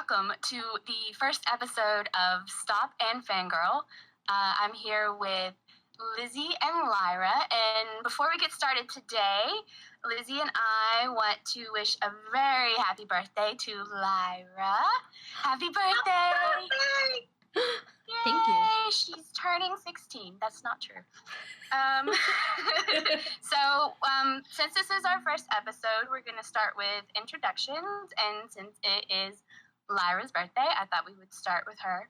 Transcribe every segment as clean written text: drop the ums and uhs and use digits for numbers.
welcome to the first episode of Stop and Fangirl. I'm here with Lizzie and Lyra, and before we get started today, Lizzie and I want to wish a very happy birthday to Lyra. Happy birthday! Thank you. She's turning 16. That's not true. Since this is our first episode, we're going to start with introductions. And since it is Lyra's birthday, I thought we would start with her.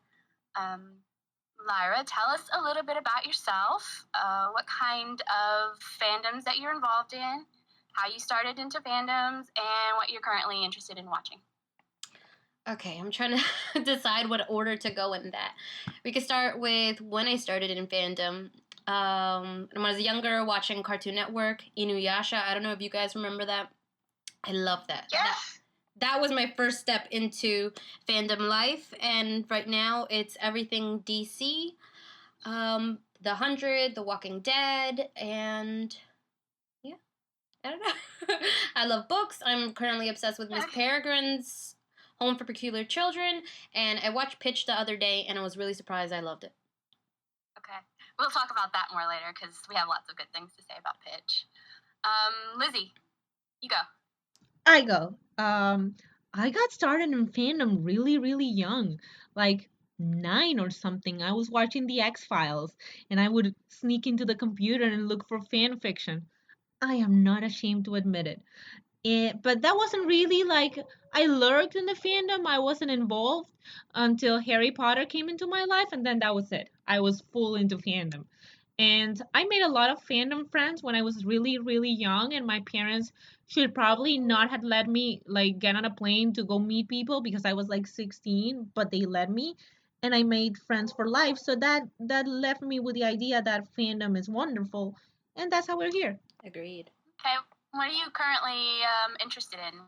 Lyra, tell us a little bit about yourself, what kind of fandoms that you're involved in, how you started into fandoms, and what you're currently interested in watching. Okay, I'm trying to decide what order to go in that. We could start with when I started in fandom. When I was younger, watching Cartoon Network, Inuyasha. I don't know if you guys remember that. I love that. Yes. That was my first step into fandom life, and right now it's everything DC, The 100, The Walking Dead, and yeah, I don't know. I love books. I'm currently obsessed with Miss Peregrine's Home for Peculiar Children, and I watched Pitch the other day, and I was really surprised. I loved it. Okay. We'll talk about that more later, because we have lots of good things to say about Pitch. Lizzie, you go. I go. I got started in fandom really, really young, like 9 or something. I was watching the X-Files, and I would sneak into the computer and look for fan fiction. I am not ashamed to admit it. But that wasn't really like I lurked in the fandom. I wasn't involved until Harry Potter came into my life, and then that was it. I was full into fandom. And I made a lot of fandom friends when I was really, really young, and my parents should probably not have let me like get on a plane to go meet people because I was like 16, but they let me, and I made friends for life. So that left me with the idea that fandom is wonderful, and that's how we're here. Agreed. Okay, what are you currently interested in?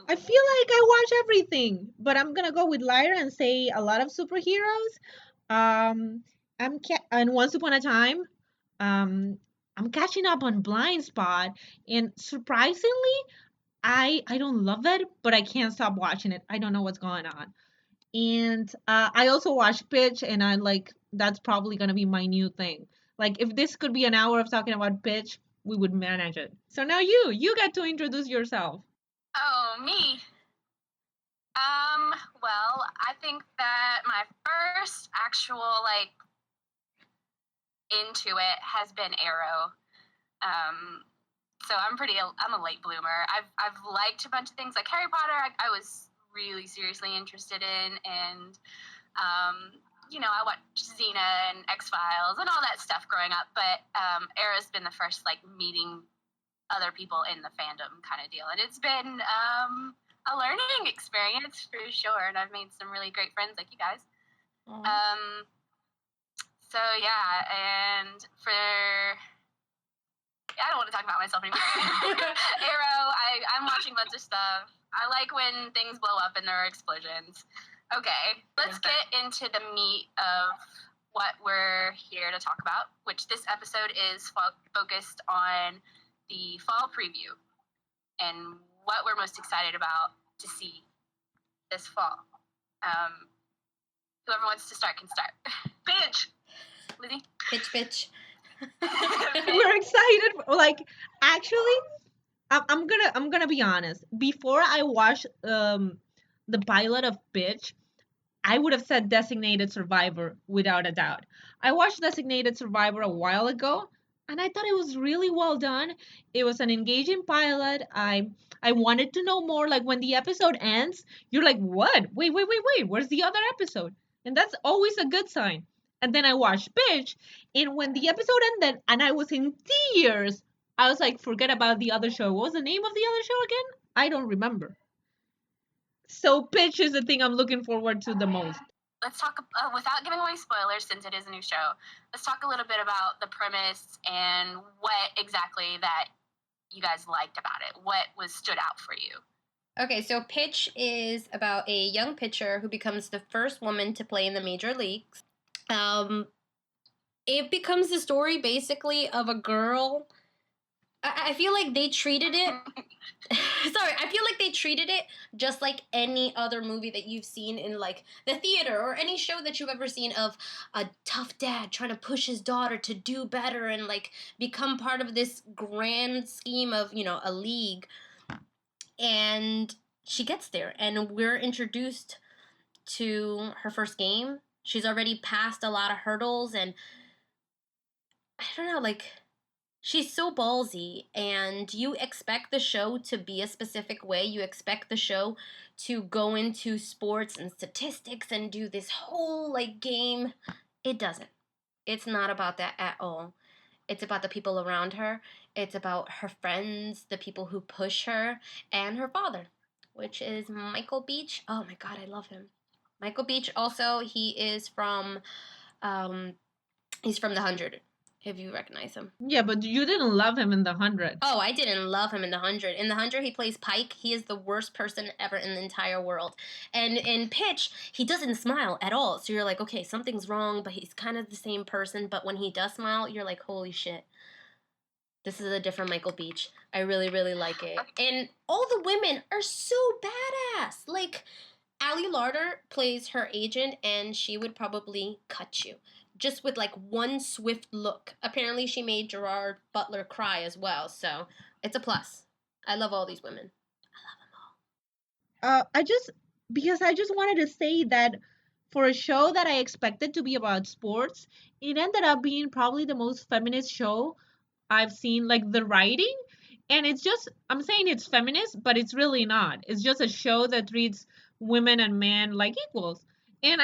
I feel like I watch everything, but I'm gonna go with Lyra and say a lot of superheroes. Um, and Once Upon a Time. I'm catching up on Blind Spot, and surprisingly, I don't love it, but I can't stop watching it. I don't know what's going on. And I also watch Pitch, and I like that's probably gonna be my new thing. Like if this could be an hour of talking about Pitch, we would manage it. So now you get to introduce yourself. Oh, me. Well, I think that my first actual into it has been Arrow. So I'm a late bloomer. I've liked a bunch of things like Harry Potter. I was really seriously interested in, and I watched Xena and X-Files and all that stuff growing up. But Arrow's been the first meeting other people in the fandom kind of deal, and it's been a learning experience for sure, and I've made some really great friends like you guys. So yeah, and I don't want to talk about myself anymore. Arrow, I'm watching a bunch of stuff. I like when things blow up and there are explosions. Okay, let's get into the meat of what we're here to talk about, which this episode is focused on the fall preview and what we're most excited about to see this fall. Whoever wants to start can start. Pitch! Lizzie? Pitch. We're excited. Like actually, I'm gonna be honest. Before I watched the pilot of Pitch, I would have said Designated Survivor without a doubt. I watched Designated Survivor a while ago, and I thought it was really well done. It was an engaging pilot. I wanted to know more. Like when the episode ends, you're like, "What? Wait. Where's the other episode?" And that's always a good sign. And then I watched Pitch, and when the episode ended, and I was in tears, I was like, "Forget about the other show. What was the name of the other show again? I don't remember." So Pitch is the thing I'm looking forward to the most. Let's talk, without giving away spoilers since it is a new show, let's talk a little bit about the premise and what exactly that you guys liked about it. What stood out for you? Okay, so Pitch is about a young pitcher who becomes the first woman to play in the major leagues. It becomes the story basically of a girl. I feel like they treated it Sorry, I feel like they treated it just like any other movie that you've seen in like the theater or any show that you've ever seen of a tough dad trying to push his daughter to do better and like become part of this grand scheme of, a league. And she gets there and we're introduced to her first game. She's already passed a lot of hurdles and I don't know, like she's so ballsy, and you expect the show to be a specific way. You expect the show to go into sports and statistics and do this whole like game. It doesn't. It's not about that at all. It's about the people around her. It's about her friends, the people who push her, and her father, which is Michael Beach. Oh my god, I love him. Michael Beach also, um he's from The 100. If you recognize him. Yeah, but you didn't love him in the 100. Oh, I didn't love him in The 100. In The 100, he plays Pike. He is the worst person ever in the entire world. And in Pitch, he doesn't smile at all. So you're like, okay, something's wrong, but he's kind of the same person. But when he does smile, you're like, holy shit. This is a different Michael Beach. I really, really like it. And all the women are so badass. Like, Ali Larder plays her agent, and she would probably cut you just with like one swift look. Apparently, she made Gerard Butler cry as well, so it's a plus. I love all these women. I just because I just wanted to say that for a show that I expected to be about sports, it ended up being probably the most feminist show I've seen. Like the writing, and it's just I'm saying it's feminist, but it's really not. It's just a show that treats women and men like equals. And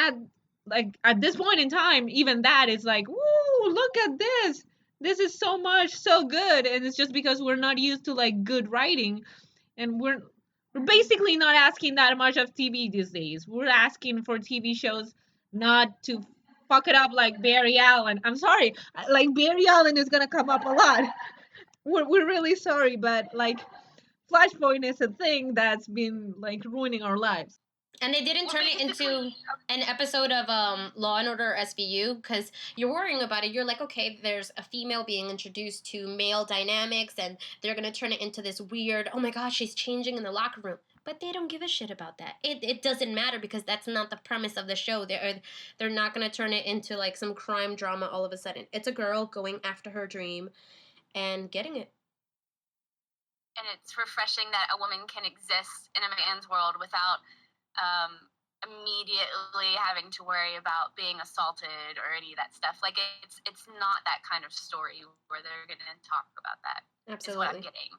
at this point in time, even that is like, woo, look at this. This is so much so good, and it's just because we're not used to like good writing, and we're basically not asking that much of TV these days. We're asking for TV shows not to fuck it up like Barry Allen. I'm sorry, like Barry Allen is gonna come up a lot. We're really sorry, but like Flashpoint is a thing that's been like ruining our lives. And they didn't turn it into an episode of Law and Order SVU because you're worrying about it. You're like, okay, there's a female being introduced to male dynamics, and they're gonna turn it into this weird. Oh my gosh, she's changing in the locker room. But they don't give a shit about that. It doesn't matter because that's not the premise of the show. They're not gonna turn it into like some crime drama all of a sudden. It's a girl going after her dream and getting it. And it's refreshing that a woman can exist in a man's world without immediately having to worry about being assaulted or any of that stuff. Like it's not that kind of story where they're going to talk about that. Absolutely. Is what I'm getting.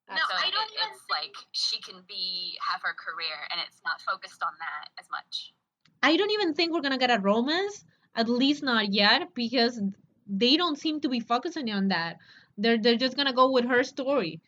No, so I don't it's like she can have her career, and it's not focused on that as much. I don't even think we're gonna get a romance, at least not yet, because they don't seem to be focusing on that. They're just gonna go with her story,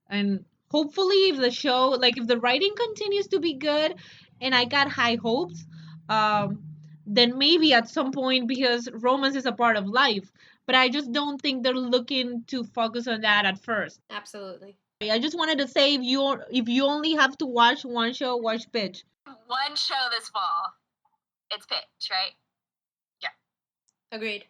and hopefully, if the show, like if the writing continues to be good, and I got high hopes, um, then maybe at some point, because romance is a part of life, but I just don't think they're looking to focus on that at first. Absolutely. I just wanted to say, if you only have to watch one show, watch Pitch. One show this fall. It's Pitch, right? Yeah. Agreed.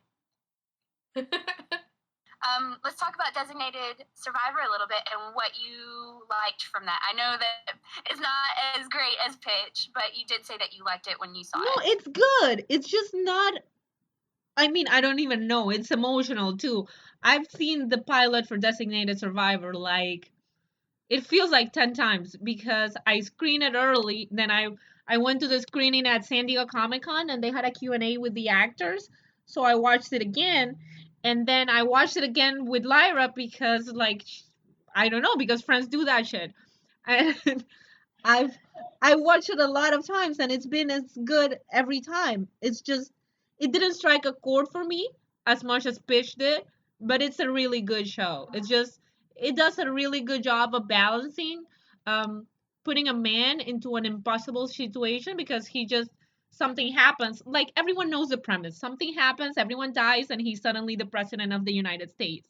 Let's talk about Designated Survivor a little bit and what you liked from that. I know that it's not as great as Pitch, but you did say that you liked it when you saw it. No, it's good. It's just not. I mean, I don't even know. It's emotional too. I've seen the pilot for Designated Survivor like it feels like 10 times because I screened it early, then I went to the screening at San Diego Comic-Con and they had a Q&A with the actors. So I watched it again, and then I watched it again with Lyra because like I don't know, because friends do that shit. And I've I watched it a lot of times and it's been as good every time. It's just it didn't strike a chord for me as much as Pitch did, but it's a really good show. It's just it does a really good job of balancing um putting a man into an impossible situation because he just something happens. Like everyone knows the premise. Something happens, everyone dies and he's suddenly the president of the United States.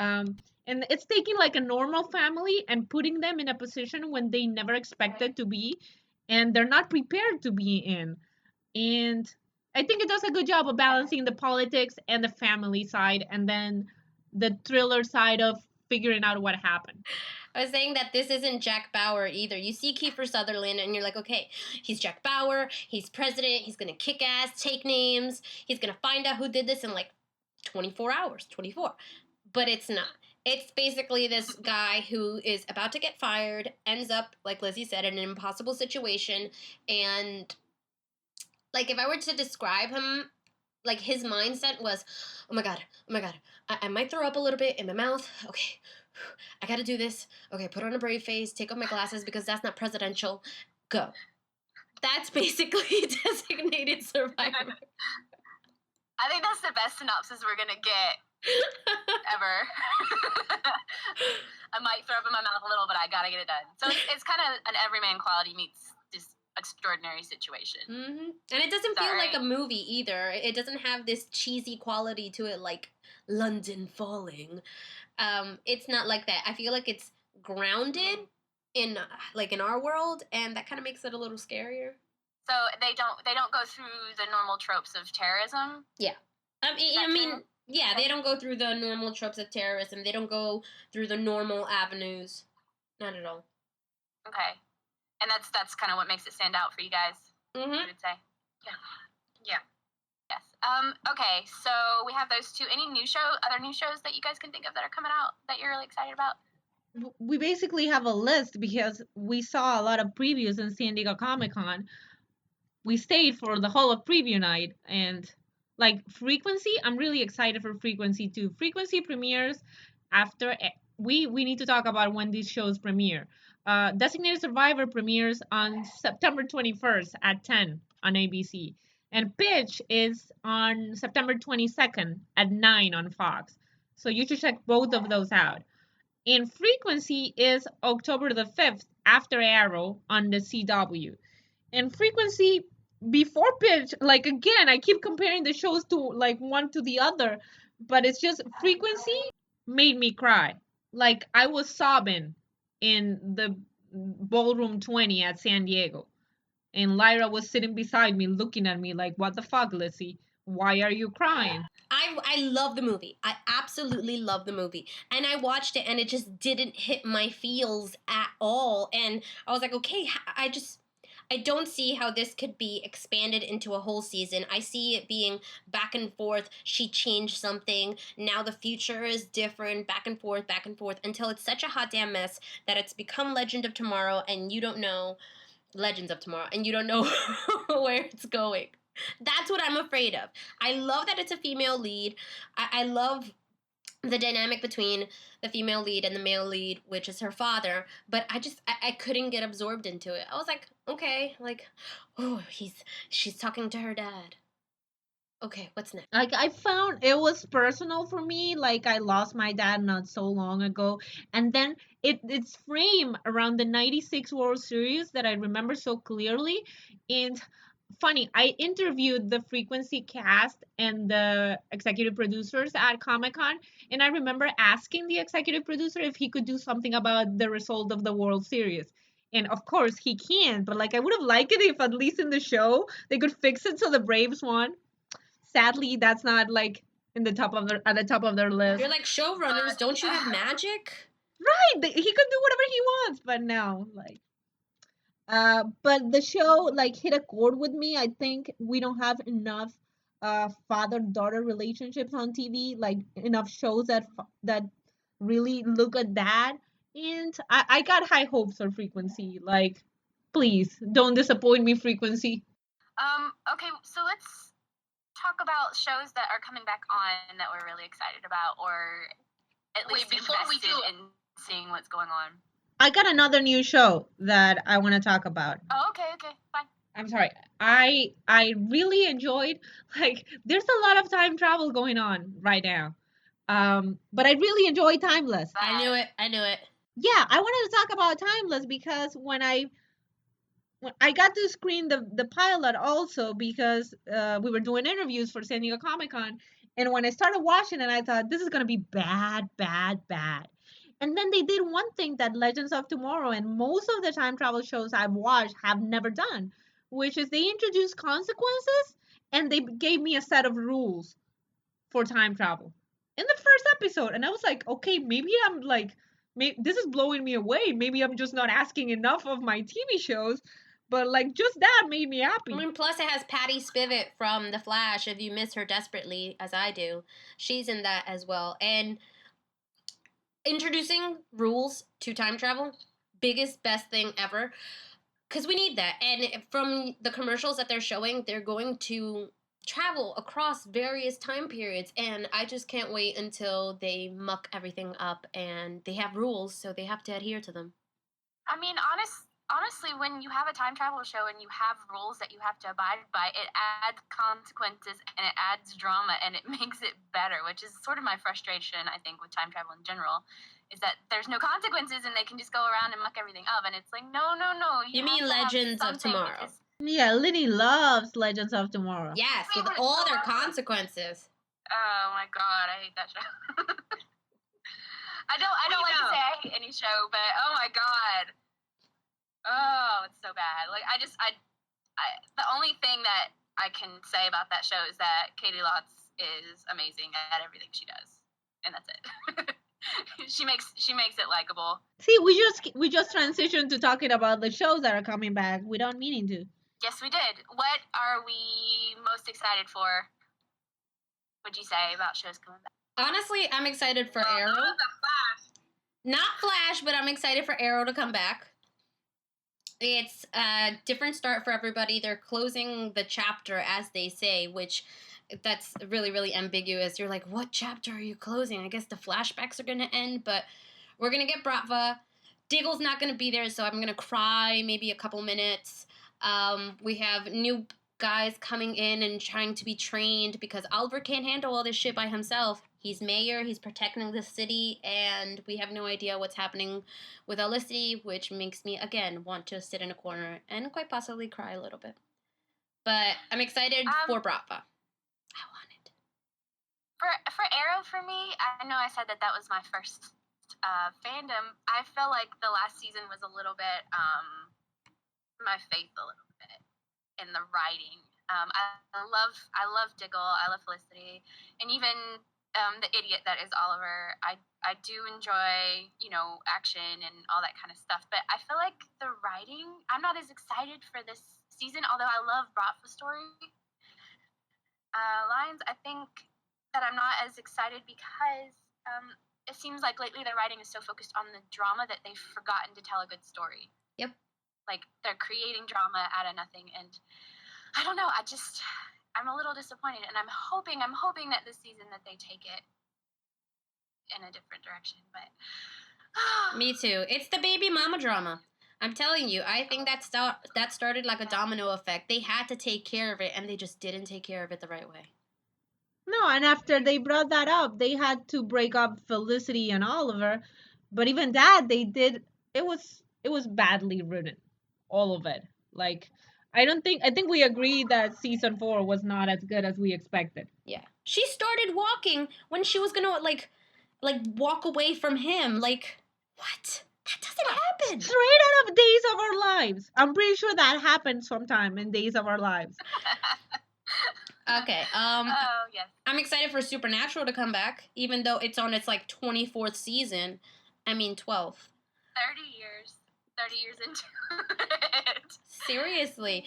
Um, and it's taking like a normal family and putting them in a position when they never expected to be and they're not prepared to be in. And I think it does a good job of balancing the politics and the family side and then the thriller side of figuring out what happened. I was saying that this isn't Jack Bauer either. You see Kiefer Sutherland and you're like, okay, he's Jack Bauer, he's president, he's gonna kick ass, take names, he's gonna find out who did this in like 24 hours, 24. But it's not. It's basically this guy who is about to get fired, ends up, like Lizzie said, in an impossible situation, and like if I were to describe him, like his mindset was, oh my god, I might throw up a little bit in my mouth. Okay, I gotta do this. Okay, put on a brave face, take off my glasses because that's not presidential. Go. That's basically Designated Survivor. I think that's the best synopsis we're gonna get ever. I might throw up in my mouth a little, but I gotta get it done. So it's kind of an everyman quality meets this extraordinary situation. Mm-hmm. And it doesn't feel like a movie either. It doesn't have this cheesy quality to it like London Falling. It's not like that. I feel like it's grounded in like in our world, and that kind of makes it a little scarier. So they don't go through the normal tropes of terrorism. Yeah, I mean, yeah, they don't go through the normal tropes of terrorism. They don't go through the normal avenues. Not at all. Okay, and that's kind of what makes it stand out for you guys. Mm-hmm. I would say. Yeah. Yes. Okay, so we have those two. Any other new shows that you guys can think of that are coming out that you're really excited about? We basically have a list because we saw a lot of previews in San Diego Comic-Con. We stayed for the whole of preview night, and like Frequency, I'm really excited for Frequency too. Frequency premieres after we need to talk about when these shows premiere. Designated Survivor premieres on September 21st at 10 on ABC, and Pitch is on September 22nd at 9 on Fox. So you should check both of those out. And Frequency is October the 5th after Arrow on the CW. And Frequency before Pitch, like again, I keep comparing the shows to like one to the other, but it's just Frequency made me cry. Like I was sobbing in the ballroom 20 at San Diego, and Lyra was sitting beside me looking at me like, what the fuck, Lizzie, why are you crying? I love the movie. I absolutely love the movie. And I watched it and it just didn't hit my feels at all. And I was like, okay, I don't see how this could be expanded into a whole season. I see it being back and forth. She changed something. Now the future is different, back and forth, until it's such a hot damn mess that it's become Legend of Tomorrow and you don't know Legends of Tomorrow and you don't know where it's going. That's what I'm afraid of. I love that it's a female lead. I love the dynamic between the female lead and the male lead, which is her father, but I couldn't get absorbed into it. I was like, okay, like, oh, she's talking to her dad. Okay, what's next? Like I found it was personal for me. Like I lost my dad not so long ago, and then it's framed around the '96 World Series that I remember so clearly. And funny, I interviewed the Frequency cast and the executive producers at Comic Con, and I remember asking the executive producer if he could do something about the result of the World Series. And of course he can't, but like I would have liked it if at least in the show they could fix it so the Braves won. Sadly, that's not like in the top of their at the top of their list. You're like showrunners, don't you have magic? Right, he could do whatever he wants, but no, like. But the show like hit a chord with me. I think we don't have enough father-daughter relationships on TV, like enough shows that really look at that. And I got high hopes for Frequency. Like, please don't disappoint me, Frequency. Okay, so let's talk about shows that are coming back on that we're really excited about, or at least invested in seeing what's going on. I got another new show that I want to talk about. Oh, okay, fine. I'm sorry. I really enjoyed, like there's a lot of time travel going on right now. But I really enjoy Timeless. I knew it. Yeah, I wanted to talk about Timeless because when I got to screen the pilot also because we were doing interviews for San Diego Comic Con, and when I started watching it, I thought this is gonna be bad, bad, bad. And then they did one thing that Legends of Tomorrow and most of the time travel shows I've watched have never done, which is they introduced consequences and they gave me a set of rules for time travel in the first episode. And I was like, okay, maybe I'm like this is blowing me away. Maybe I'm just not asking enough of my TV shows, but like just that made me I happy. mean, plus it has Patty Spivot from The Flash. If you miss her desperately, as I do, she's in that as well. And introducing rules to time travel, biggest, best thing ever. Because we need that. And from the commercials that they're showing, they're going to travel across various time periods. And I just can't wait until they muck everything up and they have rules, so they have to adhere to them. I mean, honestly, when you have a time travel show and you have rules that you have to abide by, it adds consequences and it adds drama and it makes it better, which is sort of my frustration, I think, with time travel in general, is that there's no consequences and they can just go around and muck everything up. And it's like, no. You mean Legends of Tomorrow? Because, Yeah, Liddy loves Legends of Tomorrow. Yes, with all their consequences. oh my god, I hate that show. I don't like to say I hate any show, but oh my god. Oh, it's so bad. Like I the only thing that I can say about that show is that Katie Lotz is amazing at everything she does, and that's it. she makes it likable. See, we just transitioned to talking about the shows that are coming back without meaning to. Yes, we did. What are we most excited for? Would you say about shows coming back? Honestly, I'm excited for Arrow. Not Flash, but I'm excited for Arrow to come back. It's a different start for everybody. They're closing the chapter, as they say, which that's really, really ambiguous. You're like, what chapter are you closing? I guess the flashbacks are going to end, but we're going to get Bratva. Diggle's not going to be there, so I'm going to cry maybe a couple minutes. We have new guys coming in and trying to be trained because Oliver can't handle all this shit by himself. He's mayor, he's protecting the city, and we have no idea what's happening with Olicity, which makes me, again, want to sit in a corner and quite possibly cry a little bit. But I'm excited for Bratva. I want it. For Arrow, for me, I know I said that was my first fandom. I feel like the last season was a little bit my faith a little bit in the writing. I love Diggle. I love Felicity, and even the idiot that is Oliver. I do enjoy, action and all that kind of stuff. But I feel like the writing, I'm not as excited for this season. Although I love Bratva's story lines, I think that I'm not as excited because it seems like lately the writing is so focused on the drama that they've forgotten to tell a good story. Yep. Like they're creating drama out of nothing, and I don't know. I'm a little disappointed, and I'm hoping that this season that they take it in a different direction. But me too. It's the baby mama drama. I'm telling you, I think that started like a domino effect. They had to take care of it, and they just didn't take care of it the right way. No, and after they brought that up, they had to break up Felicity and Oliver. But even that, they did. It was badly written, all of it. Like, I think we agree that season 4 was not as good as we expected. Yeah, she started walking when she was gonna like walk away from him. Like, what? That doesn't happen. Straight out of Days of Our Lives. I'm pretty sure that happened sometime in Days of Our Lives. Okay. oh yes. I'm excited for Supernatural to come back, even though it's on its 24th season. I mean 12th. 30 years into it. Seriously,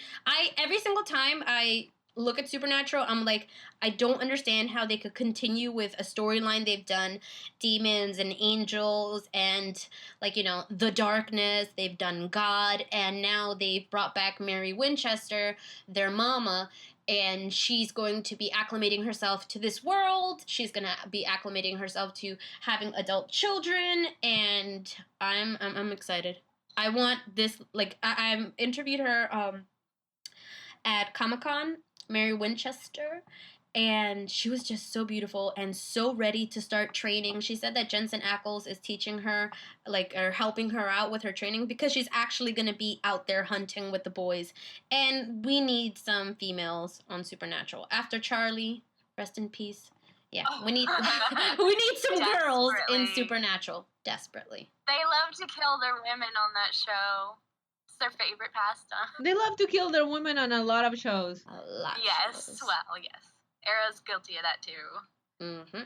every single time I look at Supernatural, I'm like, I don't understand how they could continue with a storyline they've done, demons and angels and the darkness. They've done God, and now they've brought back Mary Winchester, their mama. And she's going to be acclimating herself to this world. She's going to be acclimating herself to having adult children. And I'm excited. I want this, I interviewed her at Comic-Con, Mary Winchester. And she was just so beautiful and so ready to start training. She said that Jensen Ackles is teaching her, or helping her out with her training because she's actually going to be out there hunting with the boys. And we need some females on Supernatural. After Charlie, rest in peace. Yeah, we need some girls in Supernatural. Desperately. They love to kill their women on that show. It's their favorite pastime. They love to kill their women on a lot of shows. A lot. Yes, well, yes. Arrow's guilty of that too. Mm-hmm.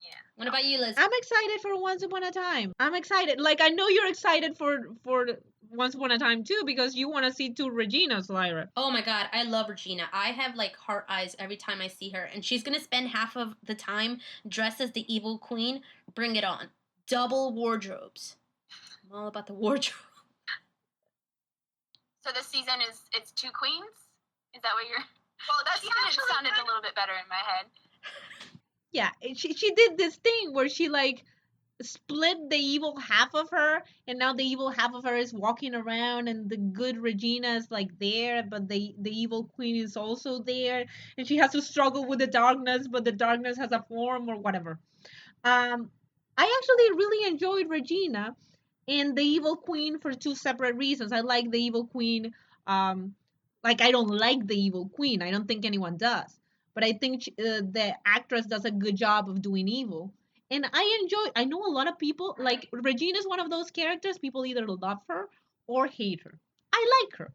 Yeah. What about you, Liz? I'm excited for Once Upon a Time. I'm excited. Like I know you're excited for Once Upon a Time too because you want to see two Reginas, Lyra. Oh my god, I love Regina. I have like heart eyes every time I see her, and she's gonna spend half of the time dressed as the evil queen. Bring it on. Double wardrobes. I'm all about the wardrobe. So this season it's two queens? Is that what you're... Well, that sounded a little bit better in my head. Yeah, she did this thing where she like split the evil half of her, and now the evil half of her is walking around, and the good Regina is like there, but the evil queen is also there, and she has to struggle with the darkness, but the darkness has a form or whatever. I actually really enjoyed Regina and the evil queen for two separate reasons. I like the evil queen. Like I don't like the evil queen. I don't think anyone does, but I think the actress does a good job of doing evil. And I enjoy. I know a lot of people like Regina is one of those characters. People either love her or hate her. I like her.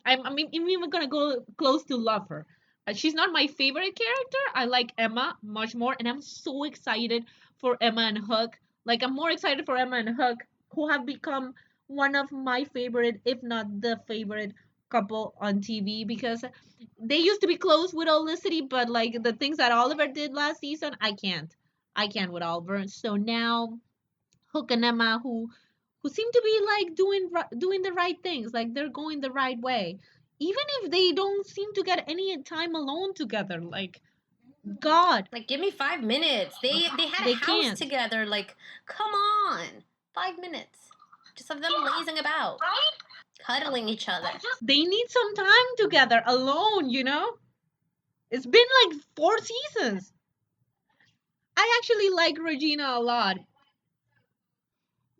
I'm even gonna go close to love her. She's not my favorite character. I like Emma much more, and I'm so excited for Emma and Hook. Like I'm more excited for Emma and Hook, who have become one of my favorite, if not the favorite couple on TV because they used to be close with Olicity, but like the things that Oliver did last season, I can't. I can't with Oliver. So now Hook and Emma, who seem to be like doing the right things, like they're going the right way, even if they don't seem to get any time alone together. Like God, Like, give me 5 minutes. They had a they house can't. together. Like, come on, 5 minutes. Just of them lazing about, Right? cuddling each other. They need some time together alone. It's been like 4 seasons. I actually like Regina a lot.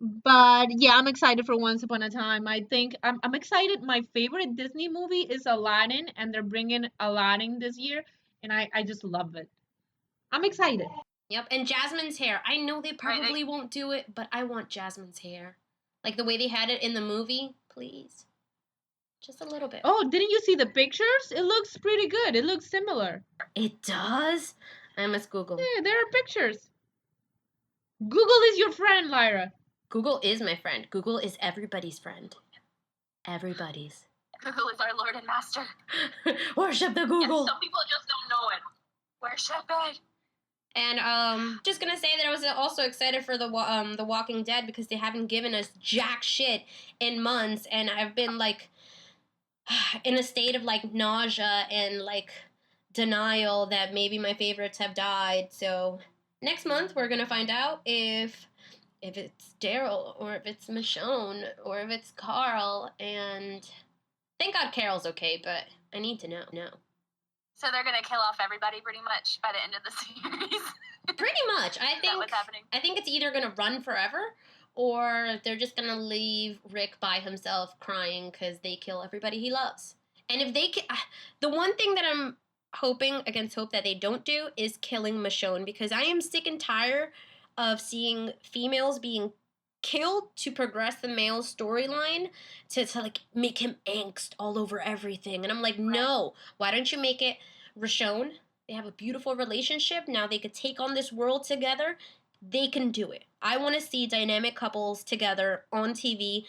But yeah, I'm excited for Once Upon a Time. I think I'm excited. My favorite Disney movie is Aladdin, and they're bringing Aladdin this year, and I just love it. I'm excited. Yep, and Jasmine's hair. I know they probably won't do it, but I want Jasmine's hair. Like the way they had it in the movie, please. Just a little bit. Oh, didn't you see the pictures? It looks pretty good. It looks similar. It does? I must Google. Yeah, there are pictures. Google is your friend, Lyra. Google is my friend. Google is everybody's friend. Everybody's. Google is our Lord and Master. Worship the Google. And some people just don't know it. Worship it. And just gonna say that I was also excited for the Walking Dead because they haven't given us jack shit in months, and I've been like in a state of like nausea and like denial that maybe my favorites have died. So next month we're gonna find out if it's Daryl or if it's Michonne or if it's Carl. And thank God Carol's okay, but I need to know. So they're gonna kill off everybody pretty much by the end of the series. Pretty much. I think what's happening? I think it's either gonna run forever or they're just gonna leave Rick by himself crying because they kill everybody he loves. And if they the one thing that I'm hoping against hope that they don't do is killing Michonne, because I am sick and tired of seeing females being killed to progress the male storyline to like make him angst all over everything. And I'm like, no, why don't you make it Rashone? They have a beautiful relationship. Now they could take on this world together. They can do it. I want to see dynamic couples together on TV,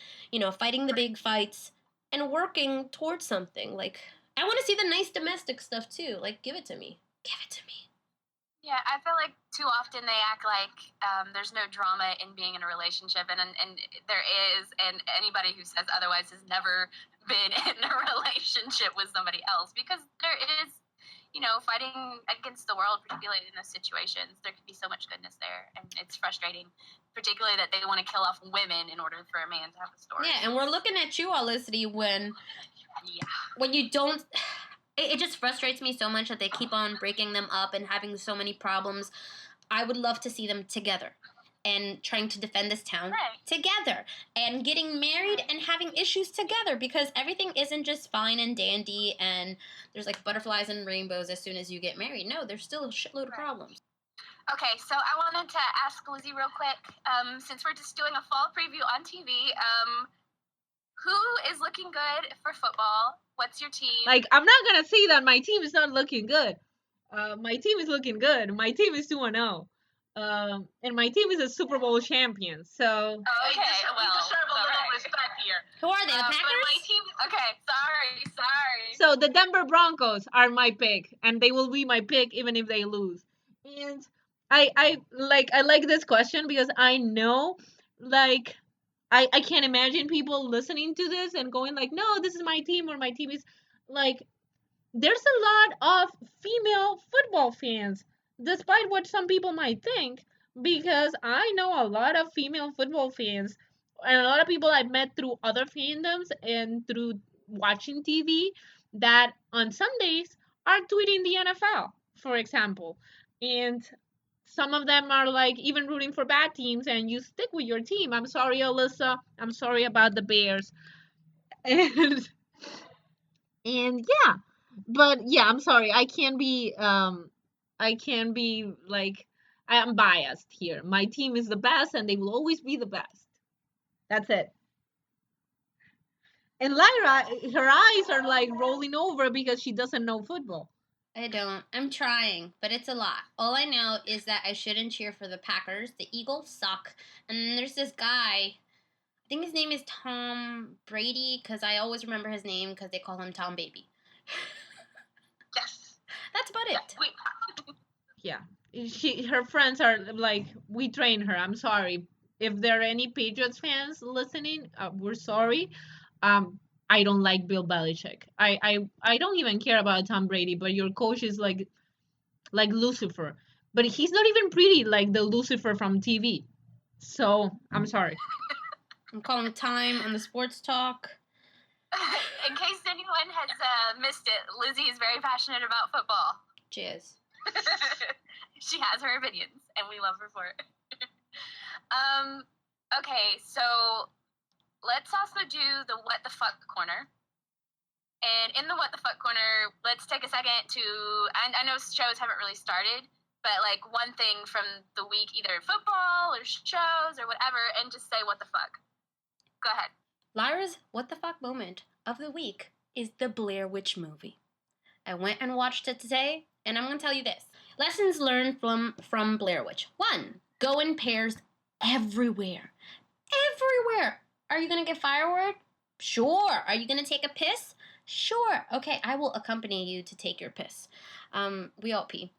fighting the big fights and working towards something. Like, I want to see the nice domestic stuff too. Like, give it to me. Give it to me. Yeah, I feel like too often they act like there's no drama in being in a relationship, and there is, and anybody who says otherwise has never been in a relationship with somebody else, because there is, fighting against the world, particularly in those situations. There could be so much goodness there, and it's frustrating, particularly that they want to kill off women in order for a man to have a story. Yeah, and we're looking at you, Olicity, when you don't... It just frustrates me so much that they keep on breaking them up and having so many problems. I would love to see them together and trying to defend this town together and getting married and having issues together, because everything isn't just fine and dandy and there's like butterflies and rainbows as soon as you get married. No, there's still a shitload of problems. Okay, so I wanted to ask Lizzie real quick, since we're just doing a fall preview on TV, who is looking good for football? What's your team? Like, I'm not gonna say that my team is not looking good. My team is looking good. My team is 2-0. And my team is a Super Bowl champion. So Oh, okay, we deserve a little respect here. Who are they? The But Packers? my team. Okay, sorry. so the Denver Broncos are my pick, and they will be my pick even if they lose. And I like this question because I know like I can't imagine people listening to this and going like, no, this is my team or my team is like there's a lot of female football fans, despite what some people might think, because I know a lot of female football fans and a lot of people I've met through other fandoms and through watching TV that on Sundays are tweeting the NFL, for example. And some of them are like even rooting for bad teams and you stick with your team. I'm sorry, Alyssa. I'm sorry about the Bears. And yeah, but yeah, I'm sorry, I can be like I'm biased here. My team is the best and they will always be the best. That's it. And Lyra, her eyes are like rolling over because she doesn't know football. I don't. I'm trying, but it's a lot. All I know is that I shouldn't cheer for the Packers. The Eagles suck. And then there's this guy. I think his name is Tom Brady because I always remember his name because they call him Tom Baby. Yes. That's about it. Yeah. Her friends are like, we train her. I'm sorry. If there are any Patriots fans listening, we're sorry. I don't like Bill Belichick. I don't even care about Tom Brady, but your coach is like Lucifer. But he's not even pretty like the Lucifer from TV. So I'm sorry. I'm calling time on the sports talk. In case anyone has missed it, Lizzie is very passionate about football. Cheers. She has her opinions, and we love her for it. Okay, so let's also do the what the fuck corner. And in the what the fuck corner, let's take a second to, I know shows haven't really started, but like one thing from the week, either football or shows or whatever, and just say what the fuck. Go ahead. Lyra's what the fuck moment of the week is the Blair Witch movie. I went and watched it today, and I'm going to tell you this. Lessons learned from Blair Witch. 1. Go in pairs everywhere. Everywhere. Are you going to get firewood? Sure. Are you going to take a piss? Sure. Okay, I will accompany you to take your piss. We all pee.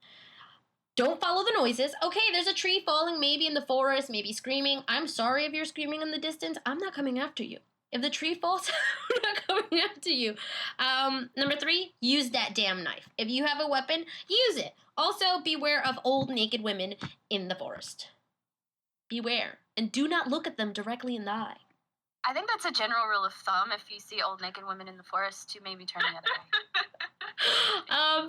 Don't follow the noises. Okay, there's a tree falling, maybe in the forest, maybe screaming. I'm sorry if you're screaming in the distance. I'm not coming after you. If the tree falls, I'm not coming after you. Number 3, use that damn knife. If you have a weapon, use it. Also, beware of old naked women in the forest. Beware. And do not look at them directly in the eye. I think that's a general rule of thumb. If you see old naked women in the forest, to maybe turn the other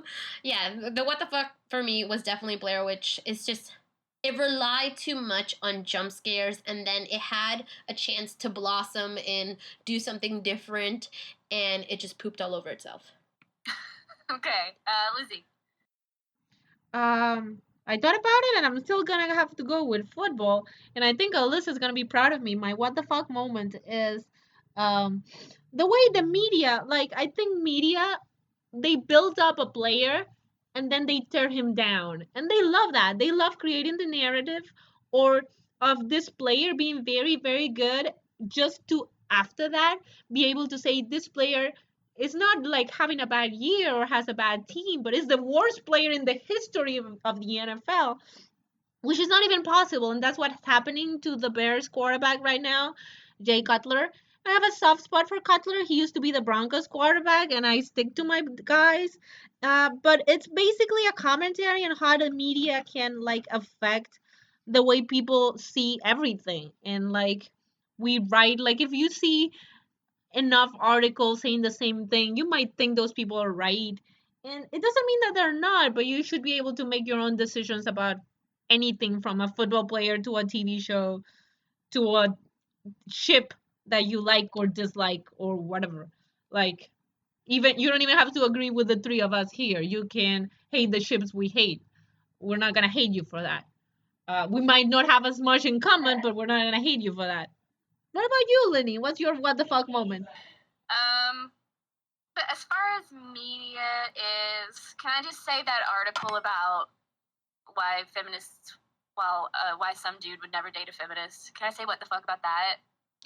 way. Yeah, the what the fuck for me was definitely Blair Witch. It's just, it relied too much on jump scares, and then it had a chance to blossom and do something different, and it just pooped all over itself. Okay, Lizzie. I thought about it and I'm still gonna have to go with football. And I think Alyssa's gonna be proud of me. My what the fuck moment is um the way the media, like I think media, they build up a player and then they tear him down. And they love that. They love creating the narrative or of this player being very, very good just to after that be able to say this player is not like having a bad year or has a bad team, but is the worst player in the history of the NFL, which is not even possible. And that's what's happening to the Bears quarterback right now, Jay Cutler. I have a soft spot for Cutler. He used to be the Broncos quarterback, and I stick to my guys. But it's basically a commentary on how the media can like affect the way people see everything. And like we write, like if you see enough articles saying the same thing, you might think those people are right. And it doesn't mean that they're not, but you should be able to make your own decisions about anything from a football player to a TV show to a ship that you like or dislike or whatever. Like, even you don't even have to agree with the three of us here. You can hate the ships we hate. We're not gonna hate you for that. We might not have as much in common, but we're not gonna hate you for that. What about you, Lenny? What's your what the fuck moment? But as far as media is, can I just say that article about why feminists well, why some dude would never date a feminist. Can I say what the fuck about that?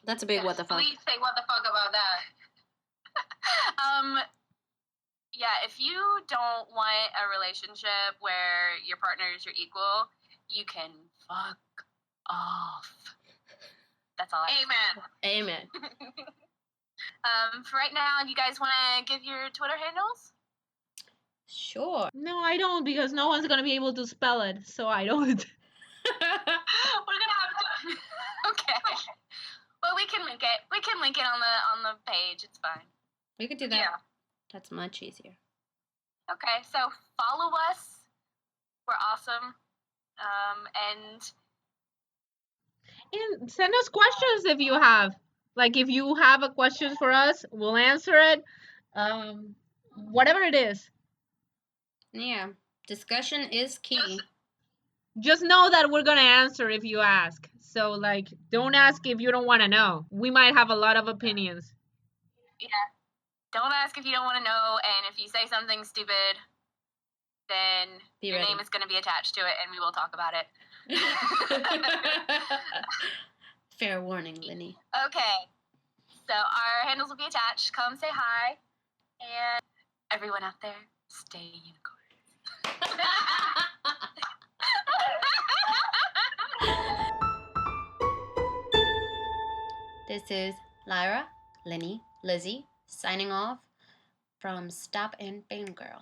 That's a big what the fuck. Please say what the fuck about that. Yeah, if you don't want a relationship where your partner is your equal, you can fuck off. That's all I Amen. Amen. For right now, you guys want to give your Twitter handles? Sure. No, I don't because no one's gonna be able to spell it, so I don't. We're gonna have to. Okay. Well, we can link it. We can link it on the page. It's fine. We could do that. Yeah. That's much easier. Okay. So follow us. We're awesome. And send us questions if you have. Like if you have a question for us, we'll answer it. Whatever it is. Yeah. Discussion is key. Just know that we're gonna answer if you ask. So like don't ask if you don't wanna know. We might have a lot of opinions. Yeah. Don't ask if you don't want to know, and if you say something stupid, then your name is going to be attached to it, and we will talk about it. Fair warning, Linny. Okay. So our handles will be attached. Come say hi. And everyone out there, stay unicorn. This is Lyra, Linny, Lizzie, signing off from Stop and Fangirl.